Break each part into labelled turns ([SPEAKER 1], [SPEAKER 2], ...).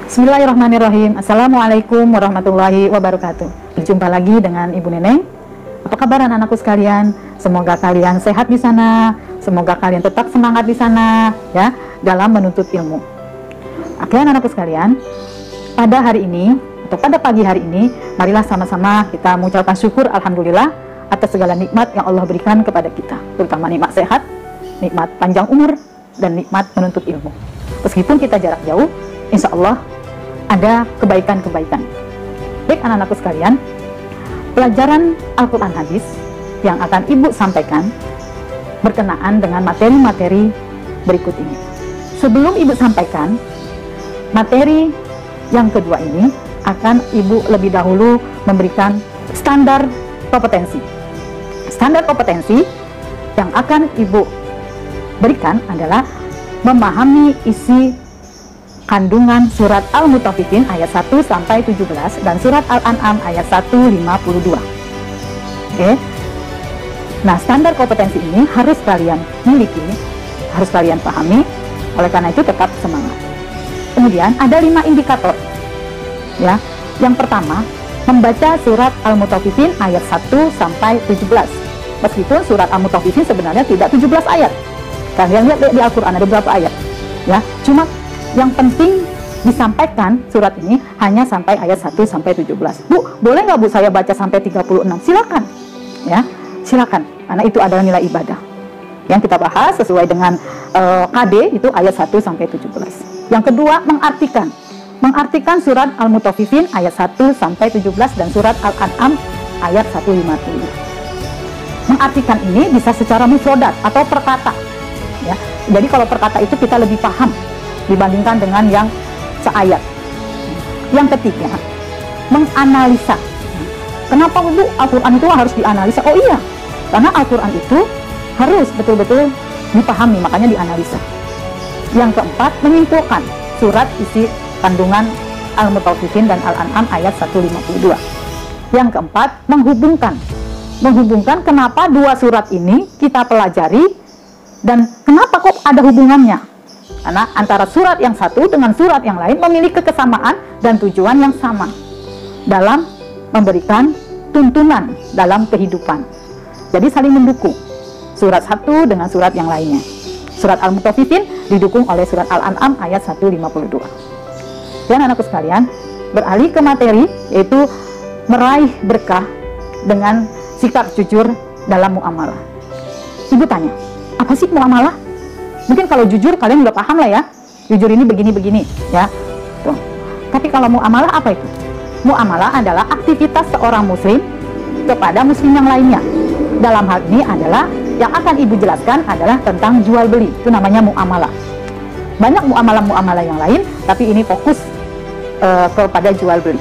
[SPEAKER 1] Bismillahirrahmanirrahim. Assalamualaikum warahmatullahi wabarakatuh. Berjumpa lagi dengan Ibu Neneng. Apa kabar anak-anakku sekalian? Semoga kalian sehat di sana. Semoga kalian tetap semangat di sana ya dalam menuntut ilmu. Oke anak-anakku sekalian, pada hari ini atau pada pagi hari ini, marilah sama-sama kita mengucapkan syukur alhamdulillah atas segala nikmat yang Allah berikan kepada kita, terutama nikmat sehat, nikmat panjang umur, dan nikmat menuntut ilmu. Meskipun kita jarak jauh, insya Allah ada kebaikan-kebaikan. Baik anak-anakku sekalian, pelajaran Al-Quran Hadis yang akan Ibu sampaikan berkenaan dengan materi-materi berikut ini. Sebelum Ibu sampaikan materi yang kedua ini, akan Ibu lebih dahulu memberikan standar kompetensi. Standar kompetensi yang akan Ibu berikan adalah memahami isi kandungan surat Al-Mutaffifin ayat 1 sampai 17 dan surat Al-An'am ayat 152. Oke. Nah, standar kompetensi ini harus kalian miliki, harus kalian pahami. Oleh karena itu tetap semangat. Kemudian ada 5 indikator. Ya. Yang pertama, membaca surat Al-Mutaffifin ayat 1 sampai 17. Meskipun surat Al-Mutaffifin sebenarnya tidak 17 ayat. Kalian lihat di Al-Qur'an ada berapa ayat? Ya, cuma yang penting disampaikan surat ini hanya sampai ayat 1 sampai 17. Bu, boleh nggak Bu saya baca sampai 36? Silakan. Ya, silakan. Karena itu adalah nilai ibadah. Yang kita bahas sesuai dengan KD itu ayat 1 sampai 17. Yang kedua, mengartikan. Mengartikan surat Al-Mutaffifin ayat 1 sampai 17 dan surat Al-An'am ayat 152. Mengartikan ini bisa secara mufrodat atau per kata. Ya. Jadi kalau per kata itu kita lebih paham dibandingkan dengan yang seayat. Yang ketiga, menganalisa. Kenapa Bu Al-Quran itu harus dianalisa? Oh iya, karena Al-Quran itu harus betul-betul dipahami, makanya dianalisa. Yang keempat, menyimpulkan surat isi kandungan Al-Mutaffifin dan Al-An'am ayat 152. Yang keempat, menghubungkan. Menghubungkan kenapa dua surat ini kita pelajari dan kenapa kok ada hubungannya. Karena antara surat yang satu dengan surat yang lain memiliki kesamaan dan tujuan yang sama dalam memberikan tuntunan dalam kehidupan. Jadi saling mendukung surat satu dengan surat yang lainnya. Surat Al-Mutaffifin didukung oleh surat Al-An'am ayat 152. Dan anakku sekalian, beralih ke materi yaitu meraih berkah dengan sikap jujur dalam muamalah. Ibu tanya, apa sih muamalah? Mungkin kalau jujur kalian udah paham lah ya. Jujur ini begini-begini ya. Tuh. Tapi kalau muamalah apa itu? Muamalah adalah aktivitas seorang muslim kepada muslim yang lainnya. Dalam hal ini adalah yang akan Ibu jelaskan adalah tentang jual beli. Itu namanya muamalah. Banyak muamalah-muamalah yang lain, tapi ini fokus kepada jual beli.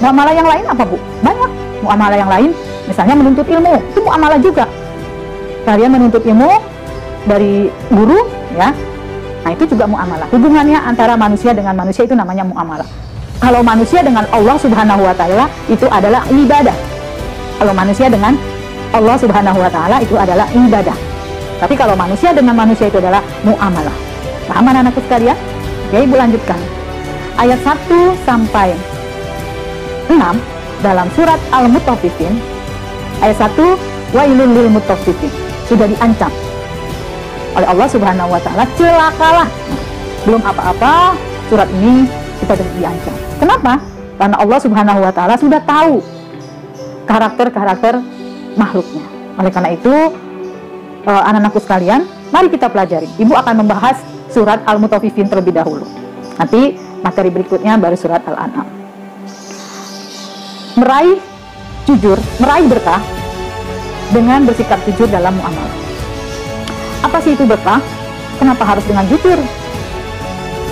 [SPEAKER 1] Muamalah yang lain apa Bu? Banyak muamalah yang lain. Misalnya menuntut ilmu, itu muamalah juga. Kalian menuntut ilmu dari guru ya, nah itu juga muamalah. Hubungannya antara manusia dengan manusia itu namanya muamalah. Kalau manusia dengan Allah Subhanahu wa Ta'ala itu adalah ibadah. Kalau manusia dengan Allah Subhanahu wa Ta'ala itu adalah ibadah. Tapi kalau manusia dengan manusia itu adalah muamalah. Paham anak-anakku sekalian? Oke, Ibu lanjutkan. Ayat 1 sampai 6 dalam surat Al-Mutaffifin ayat 1, wailul lil mutaffifin, sudah diancam oleh Allah Subhanahu wa Ta'ala, celakalah. Belum apa-apa, surat ini kita sudah diancam. Kenapa? Karena Allah Subhanahu wa Ta'ala sudah tahu karakter-karakter makhluknya. Oleh karena itu, anak-anakku sekalian, mari kita pelajari. Ibu akan membahas surat Al-Mutaffifin terlebih dahulu. Nanti materi berikutnya baru surat Al-An'am. Meraih jujur, meraih berkah dengan bersikap jujur dalam muamalah. Apa sih itu berkah? Kenapa harus dengan jujur?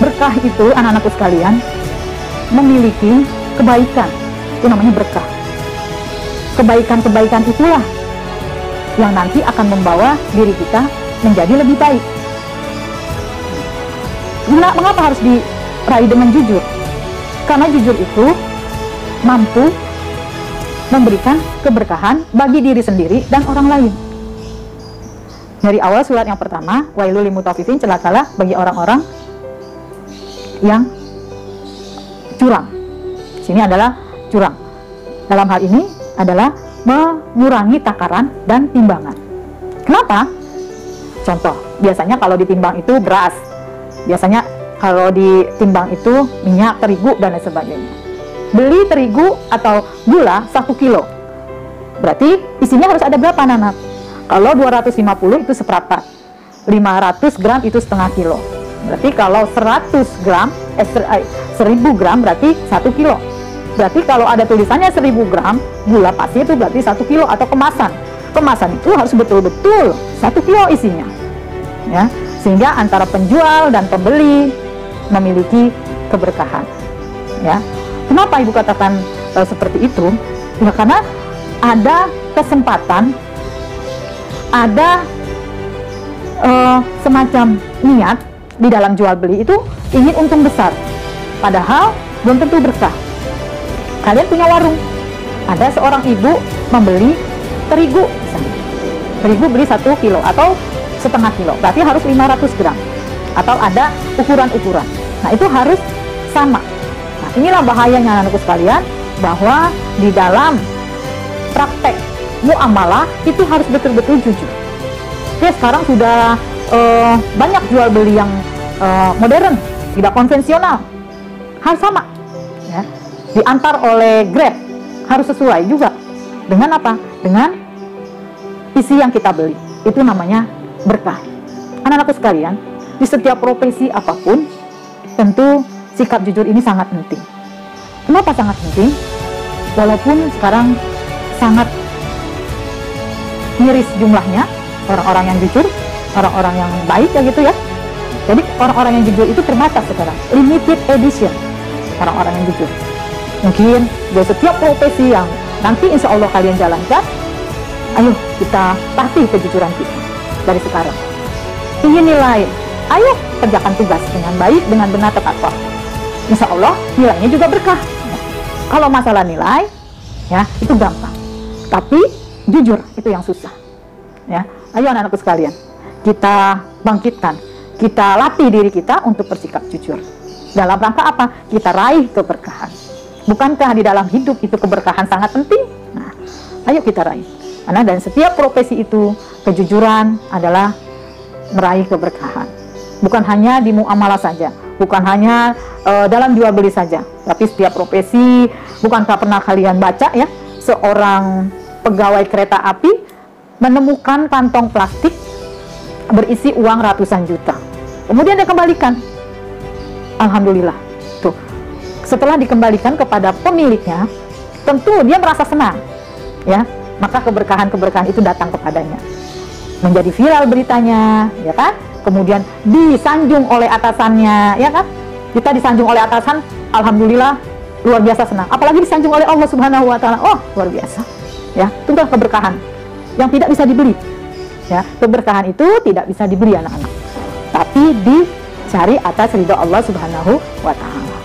[SPEAKER 1] Berkah itu, anak-anakku sekalian, memiliki kebaikan. Itu namanya berkah. Kebaikan-kebaikan itulah yang nanti akan membawa diri kita menjadi lebih baik. Mengapa harus diraih dengan jujur? Karena jujur itu mampu memberikan keberkahan bagi diri sendiri dan orang lain. Dari awal surat yang pertama, wailul lil mutaffifin, celakalah bagi orang-orang yang curang. Sini adalah curang. Dalam hal ini adalah mengurangi takaran dan timbangan. Kenapa? Contoh, biasanya kalau ditimbang itu beras, biasanya kalau ditimbang itu minyak, terigu, dan lain sebagainya. Beli terigu atau gula 1 kilo, berarti isinya harus ada berapa anak-anak? Kalau 250 itu seperempat, 500 gram itu setengah kilo. Berarti kalau 100 gram, 1000 gram berarti 1 kilo. Berarti kalau ada tulisannya 1000 gram gula pasir itu berarti 1 kilo atau kemasan. Kemasan itu harus betul-betul 1 kilo isinya. Ya, sehingga antara penjual dan pembeli memiliki keberkahan. Ya, kenapa Ibu katakan seperti itu? Ya, karena ada kesempatan, ada semacam niat di dalam jual beli itu ingin untung besar, padahal belum tentu berkah. Kalian punya warung, ada seorang ibu membeli terigu, misalnya. Terigu beli 1 kilo atau setengah kilo, berarti harus 500 gram, atau ada ukuran-ukuran. Nah, itu harus sama. Nah, inilah bahayanya anak-anakku sekalian, bahwa di dalam praktek muamalah itu harus betul-betul jujur. Ya, sekarang sudah banyak jual beli yang modern, tidak konvensional, harus sama. Ya, diantar oleh Grab harus sesuai juga dengan apa? Dengan isi yang kita beli. Itu namanya berkah. Anak-anakku sekalian, di setiap profesi apapun, tentu sikap jujur ini sangat penting. Kenapa sangat penting? Walaupun sekarang sangat miris jumlahnya orang-orang yang jujur, orang-orang yang baik ya gitu ya. Jadi orang-orang yang jujur itu terbatas sekarang, limited edition orang-orang yang jujur. Mungkin dari setiap profesi yang nanti insya Allah kalian jalankan, ayo kita latih kejujuran kita dari sekarang. Ingin nilai, ayo kerjakan tugas dengan baik, dengan benar, tepat waktu. Insya Allah nilainya juga berkah. Ya. Kalau masalah nilai, ya itu gampang. Tapi jujur itu yang susah. Ya, ayo anak-anakku sekalian, kita bangkitkan, kita latih diri kita untuk bersikap jujur. Dalam rangka apa? Kita raih keberkahan. Bukankah di dalam hidup itu keberkahan sangat penting? Nah, ayo kita raih. Karena dan setiap profesi itu kejujuran adalah meraih keberkahan. Bukan hanya di muamalah saja, bukan hanya dalam jual beli saja, tapi setiap profesi. Bukankah pernah kalian baca ya, seorang pegawai kereta api menemukan kantong plastik berisi uang ratusan juta. Kemudian dia kembalikan. Alhamdulillah. Tuh. Setelah dikembalikan kepada pemiliknya, tentu dia merasa senang. Ya, maka keberkahan-keberkahan itu datang kepadanya. Menjadi viral beritanya, ya kan? Kemudian disanjung oleh atasannya, ya kan? Kita disanjung oleh atasan, alhamdulillah luar biasa senang. Apalagi disanjung oleh Allah Subhanahu wa taala. Oh, luar biasa. Ya, itu adalah keberkahan yang tidak bisa dibeli. Ya, keberkahan itu tidak bisa dibeli anak-anak. Tapi dicari atas ridho Allah Subhanahu wa taala.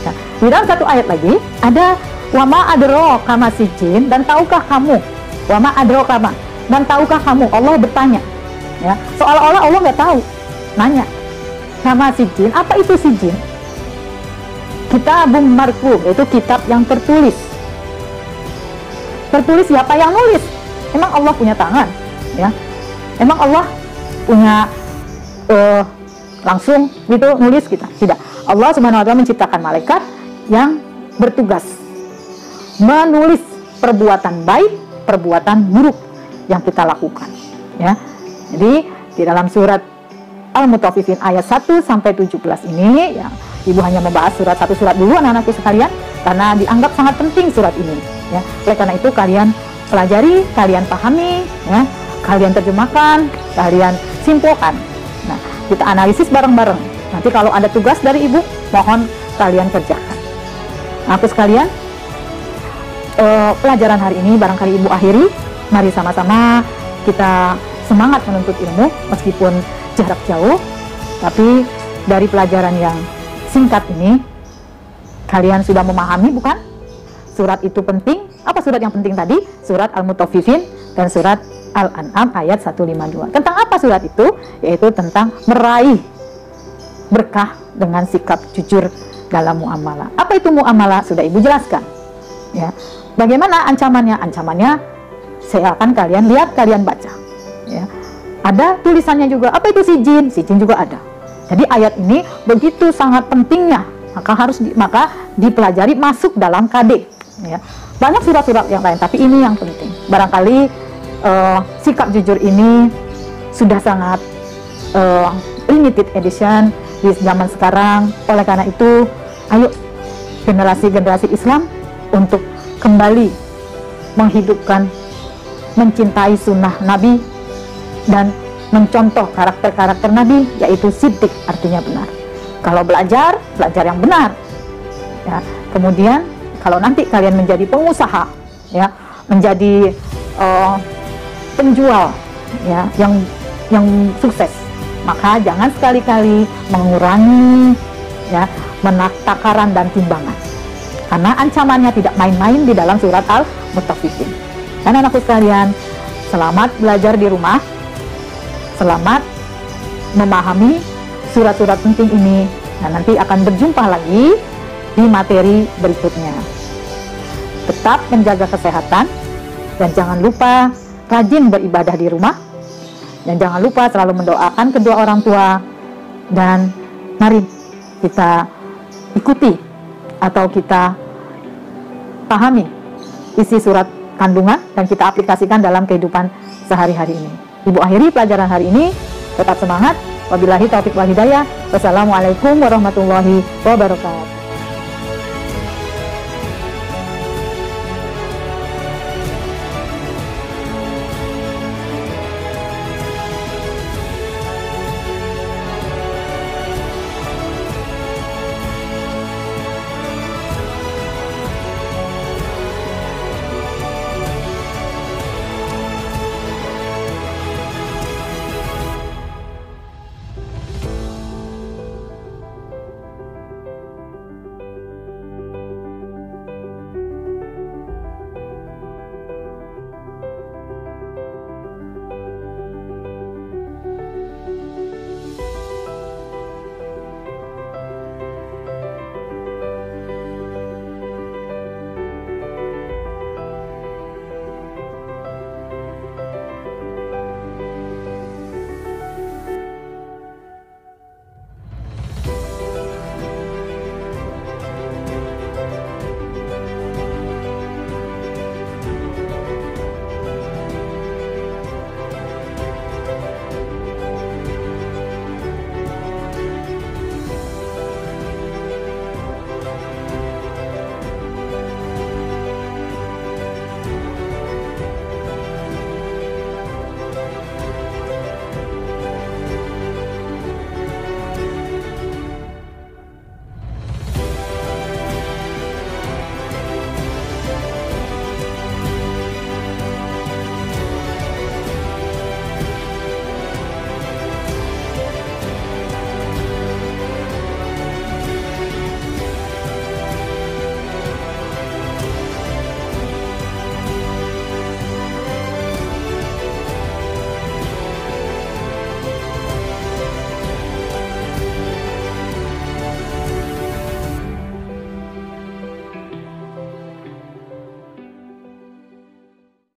[SPEAKER 1] Nah, di dalam satu ayat lagi ada wama adro kama sijin, dan tahukah kamu, wama adro kama, dan tahukah kamu, Allah bertanya. Ya, seolah-olah Allah nggak tahu, nanya. Kama sijin, apa itu sijin? Kitabum marqum, yaitu kitab yang tertulis. Tertulis siapa yang nulis? Emang Allah punya tangan? Ya, emang Allah punya langsung gitu nulis kita? Tidak. Allah Subhanahu wa taala menciptakan malaikat yang bertugas menulis perbuatan baik, perbuatan buruk yang kita lakukan. Ya. Jadi di dalam surat Al-Mutaffifin ayat 1 sampai 17 ini, ya, Ibu hanya membahas surat satu surat dulu anak-anakku sekalian, karena dianggap sangat penting surat ini. Ya. Oleh karena itu kalian pelajari, kalian pahami, ya, kalian terjemahkan, kalian simpulkan. Nah, kita analisis bareng-bareng. Nanti kalau ada tugas dari Ibu, mohon kalian kerjakan. Aku sekalian, pelajaran hari ini barangkali Ibu akhiri. Mari sama-sama kita semangat menuntut ilmu meskipun jarak jauh, tapi dari pelajaran yang singkat ini kalian sudah memahami bukan? Surat itu penting. Apa surat yang penting tadi? Surat Al-Mutaffifin dan surat Al-An'am ayat 152. Tentang apa surat itu? Yaitu tentang meraih berkah dengan sikap jujur dalam muamalah. Apa itu muamalah? Sudah Ibu jelaskan. Ya. Bagaimana ancamannya? Ancamannya saya akan kalian lihat, kalian baca. Ya. Ada tulisannya juga. Apa itu sijin? Sijin juga ada. Jadi ayat ini begitu sangat pentingnya, maka dipelajari, masuk dalam KD. Ya. Banyak surat-surat yang lain, tapi ini yang penting. Barangkali sikap jujur ini sudah sangat limited edition di zaman sekarang. Oleh karena itu, ayo generasi-generasi Islam untuk kembali menghidupkan, mencintai sunnah Nabi dan mencontoh karakter-karakter Nabi, yaitu siddiq, artinya benar. Kalau belajar yang benar. Ya. Kemudian kalau nanti kalian menjadi pengusaha, ya, menjadi penjual, ya, yang sukses, maka jangan sekali-kali mengurangi, ya, takaran dan timbangan. Karena ancamannya tidak main-main di dalam surat Al-Mutaffifin. Dan anakku sekalian, selamat belajar di rumah. Selamat memahami surat-surat penting ini, dan nanti akan berjumpa lagi di materi berikutnya. Tetap menjaga kesehatan, dan jangan lupa rajin beribadah di rumah, dan jangan lupa selalu mendoakan kedua orang tua. Dan mari kita ikuti atau kita pahami isi surat kandungan dan kita aplikasikan dalam kehidupan sehari-hari ini. Ibu akhiri pelajaran hari ini. Tetap semangat. Wabillahi taufiq wal hidayah. Wassalamualaikum warahmatullahi wabarakatuh.